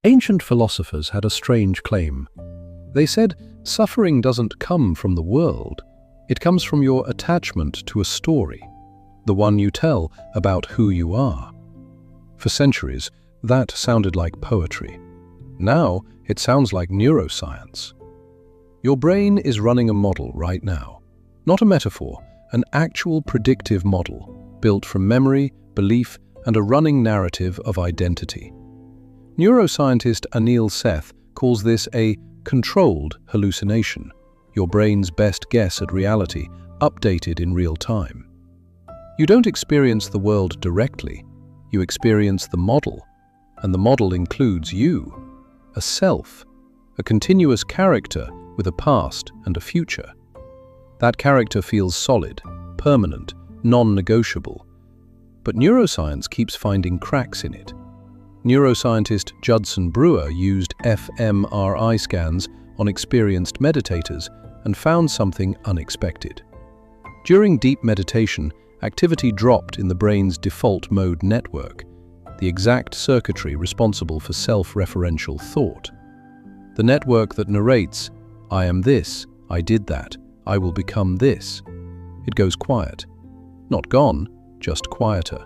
Ancient philosophers had a strange claim. They said suffering doesn't come from the world, it comes from your attachment to a story, the one you tell about who you are. For centuries, that sounded like poetry. Now, it sounds like neuroscience. Your brain is running a model right now. Not a metaphor, an actual predictive model, built from memory, belief, and a running narrative of identity. Neuroscientist Anil Seth calls this a controlled hallucination, your brain's best guess at reality, updated in real time. You don't experience the world directly, you experience the model, and the model includes you, a self, a continuous character with a past and a future. That character feels solid, permanent, non-negotiable. But neuroscience keeps finding cracks in it. Neuroscientist Judson Brewer used fMRI scans on experienced meditators and found something unexpected. During deep meditation, activity dropped in the brain's default mode network, the exact circuitry responsible for self-referential thought. The network that narrates, "I am this, I did that, I will become this." It goes quiet. Not gone, just quieter.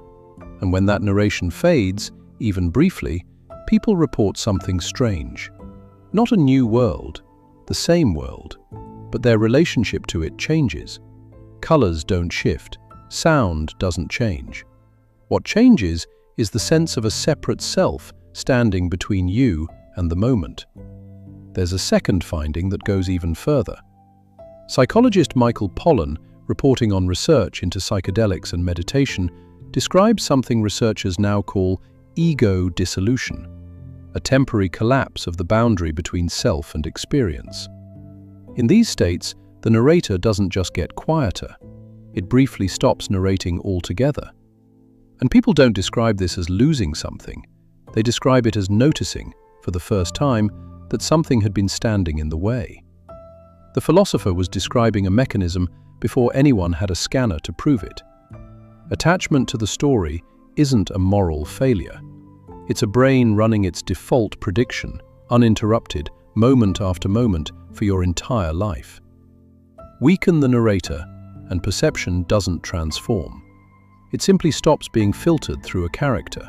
And when that narration fades, even briefly, people report something strange. Not a new world, the same world, but their relationship to it changes. Colors don't shift, sound doesn't change. What changes is the sense of a separate self standing between you and the moment. There's a second finding that goes even further. Psychologist Michael Pollan, reporting on research into psychedelics and meditation, describes something researchers now call ego dissolution, a temporary collapse of the boundary between self and experience. In these states, the narrator doesn't just get quieter, it briefly stops narrating altogether. And people don't describe this as losing something, they describe it as noticing, for the first time, that something had been standing in the way. The philosopher was describing a mechanism before anyone had a scanner to prove it. Attachment to the story isn't a moral failure. It's a brain running its default prediction, uninterrupted, moment after moment, for your entire life. Weaken the narrator, and perception doesn't transform. It simply stops being filtered through a character.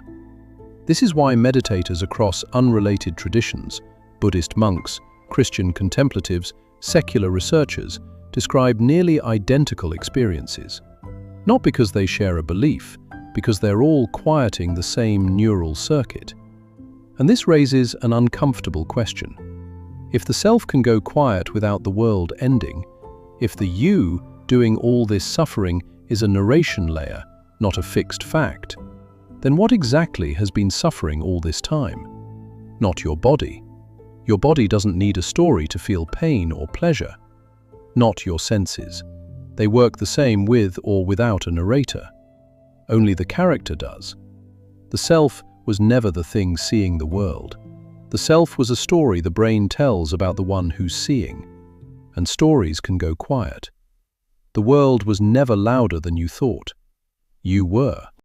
This is why meditators across unrelated traditions, Buddhist monks, Christian contemplatives, secular researchers, describe nearly identical experiences. Not because they share a belief, because they're all quieting the same neural circuit. And this raises an uncomfortable question. If the self can go quiet without the world ending, if the you doing all this suffering is a narration layer, not a fixed fact, then what exactly has been suffering all this time? Not your body. Your body doesn't need a story to feel pain or pleasure. Not your senses. They work the same with or without a narrator. Only the character does. The self was never the thing seeing the world. The self was a story the brain tells about the one who's seeing. And stories can go quiet. The world was never louder than you thought. You were.